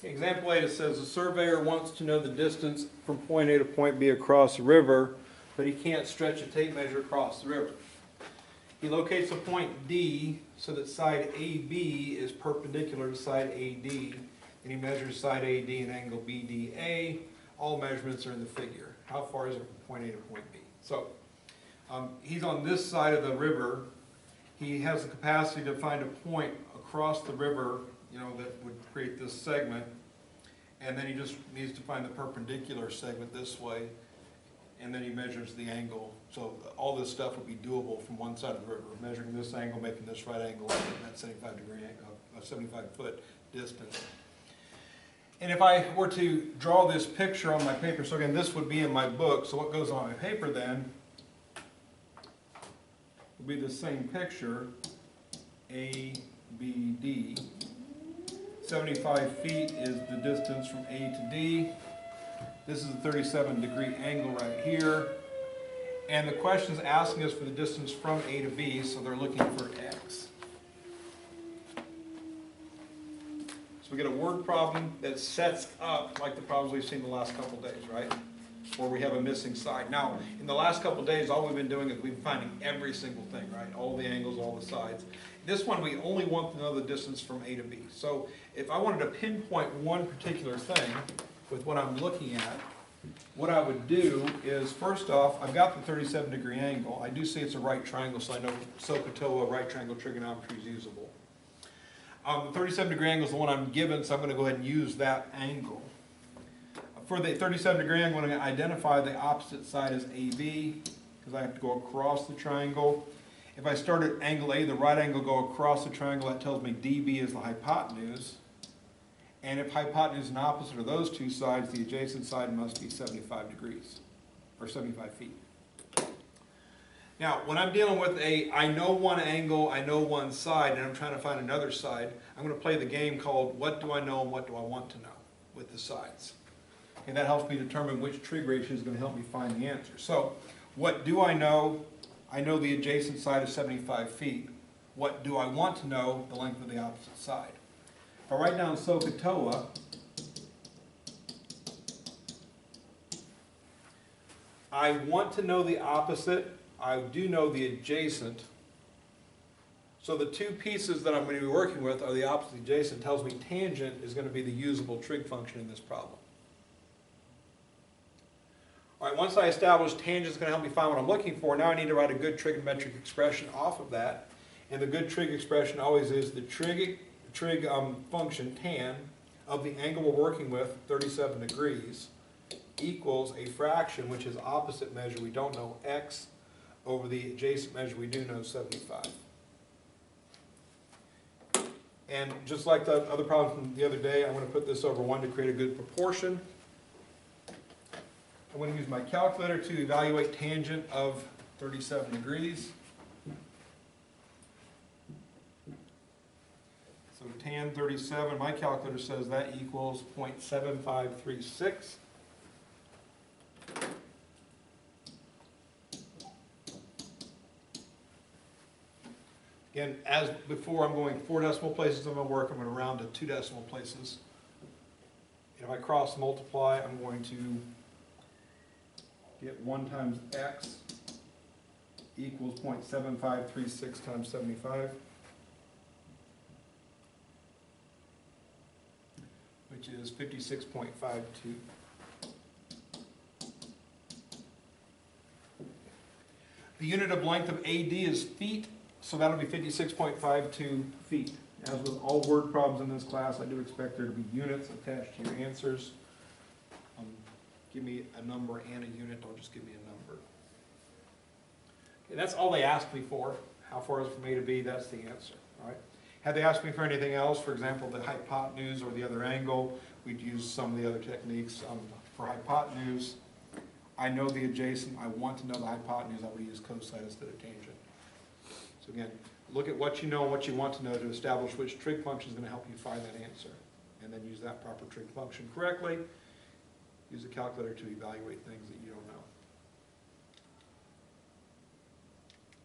Example 8, it says the surveyor wants to know the distance from point A to point B across the river, but he can't stretch a tape measure across the river. He locates a point D so that side AB is perpendicular to side AD, and he measures side AD and angle BDA. All measurements are in the figure. How far is it from point A to point B? So he's on this side of the river. He has the capacity to find a point across the river, that would create this segment, and then he just needs to find the perpendicular segment this way, and then he measures the angle. So all this stuff would be doable from one side of the river, measuring this angle, making this right angle, and that 75-degree angle, a 75-foot distance. And if I were to draw this picture on my paper, so again, this would be in my book, so what goes on my paper then would be the same picture, A, B, D. 75 feet is the distance from A to D. This is a 37-degree angle right here. And the question is asking us for the distance from A to B, so they're looking for X. So we get a word problem that sets up like the problems we've seen the last couple days, right? Where we have a missing side. Now, in the last couple days, all we've been doing is we've been finding every single thing, right? All the angles, all the sides. This one, we only want to know the distance from A to B. So if I wanted to pinpoint one particular thing with what I'm looking at, what I would do is, first off, I've got the 37-degree angle. I do see it's a right triangle, so I know SOHCAHTOA right triangle trigonometry is usable. The 37-degree angle is the one I'm given, so I'm going to go ahead and use that angle. For the 37-degree angle, I'm going to identify the opposite side as AB, because I have to go across the triangle. If I start at angle A, the right angle, go across the triangle, that tells me DB is the hypotenuse. And if hypotenuse and opposite are those two sides, the adjacent side must be 75 degrees, or 75 feet. Now, when I'm dealing with I know one angle, I know one side, and I'm trying to find another side, I'm going to play the game called what do I know and what do I want to know with the sides. And that helps me determine which trig ratio is going to help me find the answer. So, what do I know? I know the adjacent side is 75 feet. What do I want to know? The length of the opposite side. If I write down SOHCAHTOA, I want to know the opposite. I do know the adjacent. So the two pieces that I'm going to be working with are the opposite and adjacent. Tells me tangent is going to be the usable trig function in this problem. All right, once I establish tangent is going to help me find what I'm looking for, now I need to write a good trigonometric expression off of that. And the good trig expression always is the trig function tan of the angle we're working with, 37 degrees, equals a fraction, which is opposite measure we don't know, x, over the adjacent measure we do know, 75. And just like the other problem from the other day, I'm going to put this over 1 to create a good proportion. I'm going to use my calculator to evaluate tangent of 37 degrees. So tan 37, my calculator says that equals 0.7536. Again, as before, I'm going 4 decimal places on my work. I'm going to round to 2 decimal places. And if I cross multiply, I'm going to get 1 times x equals 0.7536 times 75, which is 56.52. The unit of length of AD is feet, so that'll be 56.52 feet. As with all word problems in this class, I do expect there to be units attached to your answers. Give me a number and a unit, don't just give me a number. Okay, that's all they asked me for. How far is it from A to B? That's the answer. All right. Had they asked me for anything else, for example, the hypotenuse or the other angle, we'd use some of the other techniques. For hypotenuse, I know the adjacent. I want to know the hypotenuse. I would use cosine instead of tangent. So again, look at what you know and what you want to know to establish which trig function is going to help you find that answer. And then use that proper trig function correctly. Use a calculator to evaluate things that you don't know.